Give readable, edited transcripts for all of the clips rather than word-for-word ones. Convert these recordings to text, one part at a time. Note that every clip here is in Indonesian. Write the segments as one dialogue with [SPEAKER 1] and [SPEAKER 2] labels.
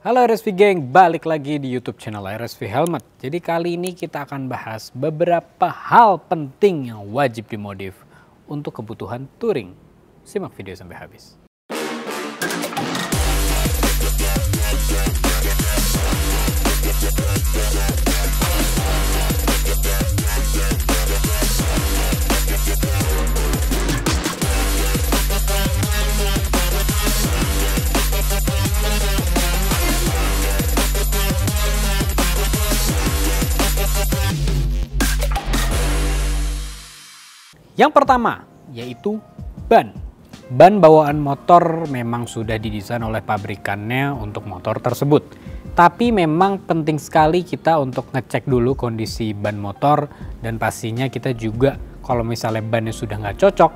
[SPEAKER 1] Halo RSV Gang, balik lagi di YouTube channel RSV Helmet. Jadi kali ini kita akan bahas beberapa hal penting yang wajib dimodif untuk kebutuhan touring. Simak video sampai habis. Yang pertama yaitu ban. Ban bawaan motor memang sudah didesain oleh pabrikannya untuk motor tersebut. Tapi memang penting sekali kita untuk ngecek dulu kondisi ban motor, dan pastinya kita juga kalau misalnya bannya sudah nggak cocok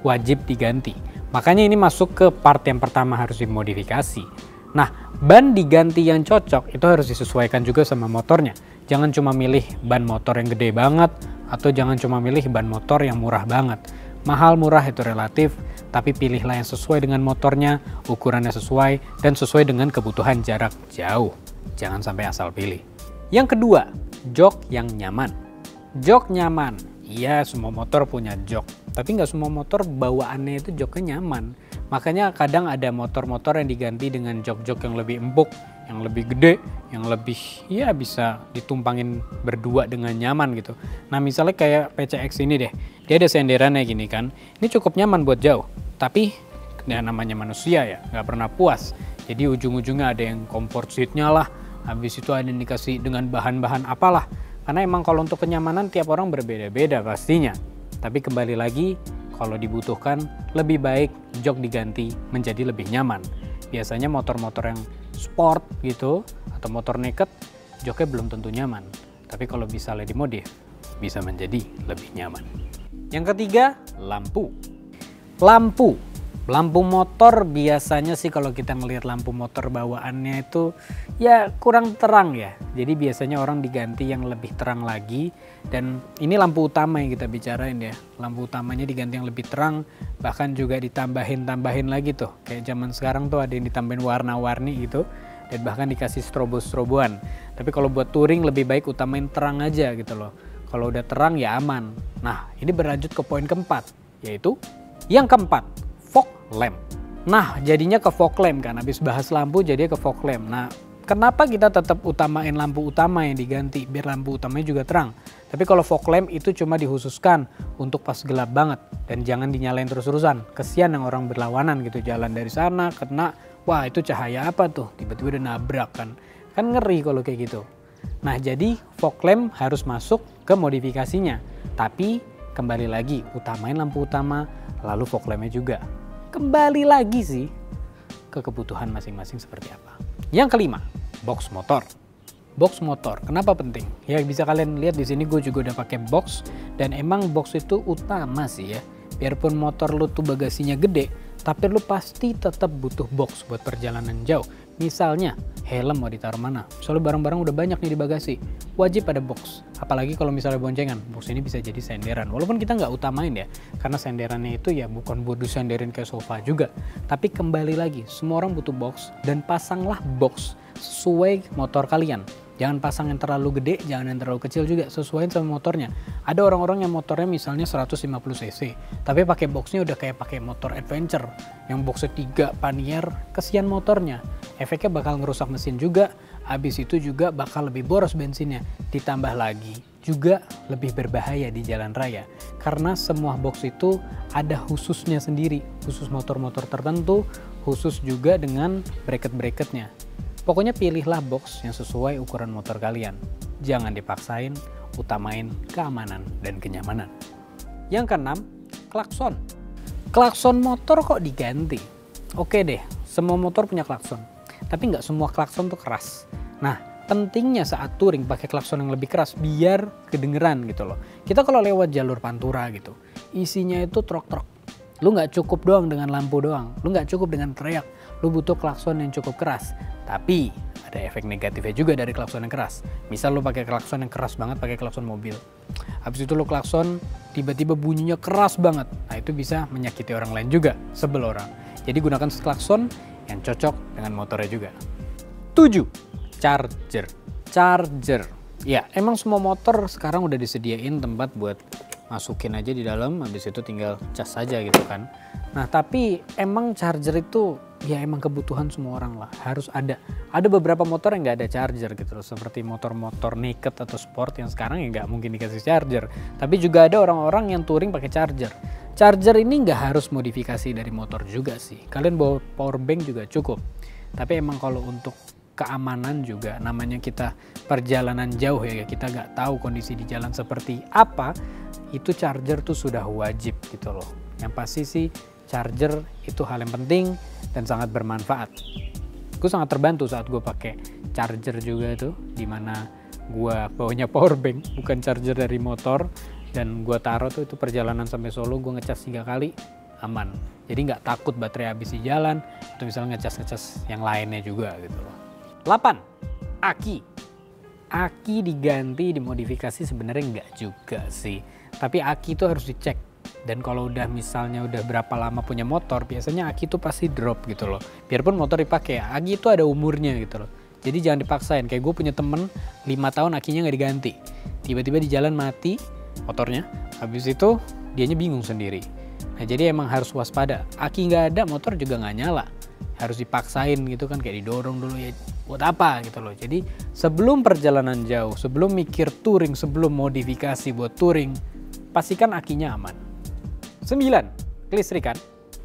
[SPEAKER 1] wajib diganti. Makanya ini masuk ke part yang pertama, harus dimodifikasi. Nah, ban diganti yang cocok itu harus disesuaikan juga sama motornya. Jangan cuma milih ban motor yang gede banget, atau jangan cuma milih ban motor yang murah banget. Mahal murah itu relatif, tapi pilihlah yang sesuai dengan motornya, ukurannya sesuai, dan sesuai dengan kebutuhan jarak jauh. Jangan sampai asal pilih. Yang kedua, jok yang nyaman. Jok nyaman. Iya, semua motor punya jok, tapi nggak semua motor bawaannya itu joknya nyaman. Makanya kadang ada motor-motor yang diganti dengan jok-jok yang lebih empuk, yang lebih gede, yang lebih ya bisa ditumpangin berdua dengan nyaman gitu. Nah misalnya kayak PCX ini deh, dia ada senderannya gini kan, ini cukup nyaman buat jauh, tapi ya namanya manusia ya nggak pernah puas. Jadi ujung-ujungnya ada yang comfort seatnya lah, habis itu ada yang dikasih dengan bahan-bahan apalah. Karena emang kalau untuk kenyamanan tiap orang berbeda-beda pastinya. Tapi kembali lagi, kalau dibutuhkan lebih baik jok diganti menjadi lebih nyaman. Biasanya motor-motor yang sport gitu atau motor naked, joknya belum tentu nyaman. Tapi kalau bisa dimodif, bisa menjadi lebih nyaman. Yang ketiga, lampu. Lampu motor biasanya sih kalau kita ngelihat lampu motor bawaannya itu ya kurang terang ya. Jadi biasanya orang diganti yang lebih terang lagi. Dan ini lampu utama yang kita bicarain ya. Lampu utamanya diganti yang lebih terang, bahkan juga ditambahin lagi tuh. Kayak zaman sekarang tuh ada yang ditambahin warna-warni gitu. Dan bahkan dikasih strobo-stroboan. Tapi kalau buat touring lebih baik utamain terang aja gitu loh. Kalau udah terang ya aman. Nah ini berlanjut ke poin keempat, yaitu yang keempat, fog lamp. Nah jadinya ke fog lamp kan, habis bahas lampu jadi ke fog lamp. Nah kenapa kita tetap utamain lampu utama yang diganti biar lampu utamanya juga terang. Tapi kalau fog lamp itu cuma dikhususkan untuk pas gelap banget, dan jangan dinyalain terus-terusan. Kesian yang orang berlawanan gitu, jalan dari sana kena, wah itu cahaya apa tuh, tiba-tiba udah nabrak kan ngeri kalau kayak gitu. Nah jadi fog lamp harus masuk ke modifikasinya, tapi kembali lagi utamain lampu utama, lalu fog lampnya juga. Kembali lagi sih ke kebutuhan masing-masing seperti apa. Yang kelima, box motor. Box motor, kenapa penting? Ya bisa kalian lihat di sini gue juga udah pakai box, dan emang box itu utama sih ya. Biarpun motor lu tuh bagasinya gede, tapi lu pasti tetap butuh box buat perjalanan jauh. Misalnya helm mau ditaruh mana? Soalnya barang-barang udah banyak nih di bagasi, wajib ada box. Apalagi kalau misalnya boncengan, box ini bisa jadi senderan. Walaupun kita nggak utamain ya, karena senderannya itu ya bukan buat disenderin kayak sofa juga. Tapi kembali lagi, semua orang butuh box, dan pasanglah box sesuai motor kalian. Jangan pasang yang terlalu gede, jangan yang terlalu kecil juga, sesuaiin sama motornya. Ada orang-orang yang motornya misalnya 150 cc, tapi pakai boxnya udah kayak pakai motor adventure, yang boxnya 3 panier, kesian motornya. Efeknya bakal ngerusak mesin juga, habis itu juga bakal lebih boros bensinnya. Ditambah lagi juga lebih berbahaya di jalan raya, karena semua box itu ada khususnya sendiri, khusus motor-motor tertentu, khusus juga dengan bracket-bracketnya. Pokoknya pilihlah box yang sesuai ukuran motor kalian. Jangan dipaksain, utamain keamanan dan kenyamanan. Yang keenam, klakson. Klakson motor kok diganti? Oke deh, semua motor punya klakson, tapi nggak semua klakson tuh keras. Nah, pentingnya saat touring pakai klakson yang lebih keras biar kedengeran gitu loh. Kita kalau lewat jalur pantura gitu, isinya itu trok-trok. Lu nggak cukup doang dengan lampu doang, lu nggak cukup dengan teriak, lu butuh klakson yang cukup keras. Tapi ada efek negatifnya juga dari klakson yang keras. Misal lu pakai klakson yang keras banget, pakai klakson mobil, habis itu lu klakson tiba-tiba bunyinya keras banget, nah itu bisa menyakiti orang lain juga, sebel orang. Jadi gunakan klakson yang cocok dengan motornya juga. 7. Charger. Charger. Ya, emang semua motor sekarang udah disediain tempat buat masukin aja di dalam, habis itu tinggal cas saja gitu kan. Nah, tapi emang charger itu ya emang kebutuhan semua orang lah, harus ada. Ada beberapa motor yang nggak ada charger gitu loh, seperti motor-motor naked atau sport yang sekarang ya nggak mungkin dikasih charger. Tapi juga ada orang-orang yang touring pakai charger. Charger ini nggak harus modifikasi dari motor juga sih. Kalian bawa power bank juga cukup. Tapi emang kalau untuk keamanan juga, namanya kita perjalanan jauh ya, kita nggak tahu kondisi di jalan seperti apa, itu charger tuh sudah wajib gitu loh. Yang pasti sih charger itu hal yang penting dan sangat bermanfaat. Gue sangat terbantu saat gue pakai charger juga tuh, dimana gue bawanya power bank bukan charger dari motor, dan gue taruh tuh itu perjalanan sampai Solo gue ngecas 3 kali aman. Jadi nggak takut baterai habis di jalan atau misalnya ngecas yang lainnya juga gitu loh. 8. Aki. Aki diganti, dimodifikasi sebenarnya nggak juga sih. Tapi aki itu harus dicek. Dan kalau udah misalnya udah berapa lama punya motor, biasanya aki itu pasti drop gitu loh. Biarpun motor dipakai ya, aki itu ada umurnya gitu loh. Jadi jangan dipaksain. Kayak gue punya temen 5 tahun akinya nggak diganti. Tiba-tiba di jalan mati motornya. Habis itu dianya bingung sendiri. Nah jadi emang harus waspada. Aki nggak ada, motor juga nggak nyala. Harus dipaksain gitu kan, kayak didorong dulu ya, buat apa gitu loh. Jadi sebelum perjalanan jauh, sebelum mikir touring, sebelum modifikasi buat touring, pastikan akinya aman. 9. Kelistrikan.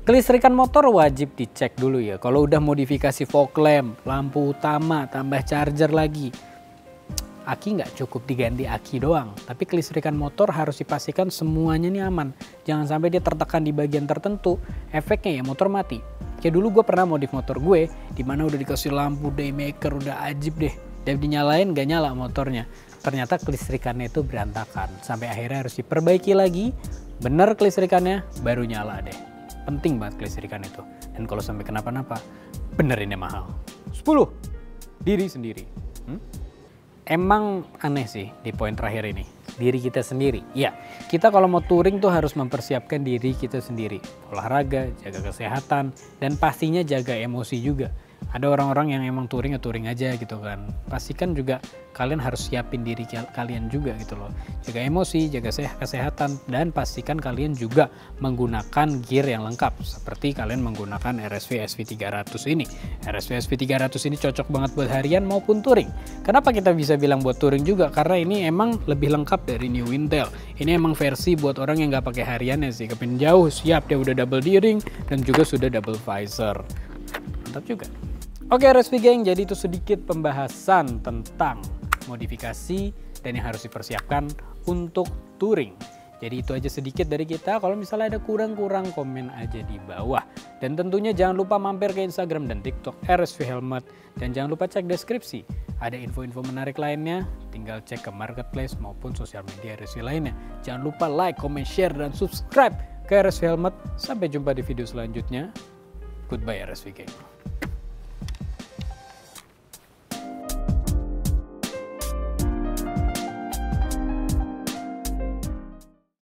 [SPEAKER 1] Kelistrikan motor wajib dicek dulu ya. Kalau udah modifikasi fog lamp, lampu utama, tambah charger lagi, aki nggak cukup diganti aki doang. Tapi kelistrikan motor harus dipastikan semuanya nih aman. Jangan sampai dia tertekan di bagian tertentu, efeknya ya motor mati. Kayak dulu gue pernah modif motor gue, dimana udah dikasih lampu daymaker, udah ajib deh. Dan dinyalain gak nyala motornya. Ternyata kelistrikannya itu berantakan. Sampai akhirnya harus diperbaiki lagi. Bener kelistrikannya, baru nyala deh. Penting banget kelistrikan itu. Dan kalau sampai kenapa-napa, benerinnya mahal. 10. Diri sendiri. Emang aneh sih di poin terakhir ini, diri kita sendiri. Ya, kita kalau mau touring tuh harus mempersiapkan diri kita sendiri. Olahraga, jaga kesehatan, dan pastinya jaga emosi juga. Ada orang-orang yang emang touring ya touring aja gitu kan. Pastikan juga kalian harus siapin diri kalian juga gitu loh. Jaga emosi, jaga kesehatan, dan pastikan kalian juga menggunakan gear yang lengkap. Seperti kalian menggunakan RSV SV300 ini. RSV SV300 ini cocok banget buat harian maupun touring. Kenapa kita bisa bilang buat touring juga? Karena ini emang lebih lengkap dari New Intel. Ini emang versi buat orang yang nggak pakai hariannya sih. Kepin jauh, siap, dia udah double D-ring dan juga sudah double visor. Mantap juga. Oke RSV Gang, jadi itu sedikit pembahasan tentang modifikasi dan yang harus dipersiapkan untuk touring. Jadi itu aja sedikit dari kita. Kalau misalnya ada kurang-kurang, komen aja di bawah. Dan tentunya jangan lupa mampir ke Instagram dan TikTok RSV Helmet. Dan jangan lupa cek deskripsi. Ada info-info menarik lainnya, tinggal cek ke marketplace maupun sosial media RSV lainnya. Jangan lupa like, comment, share, dan subscribe ke RSV Helmet. Sampai jumpa di video selanjutnya. Goodbye RSV Gang.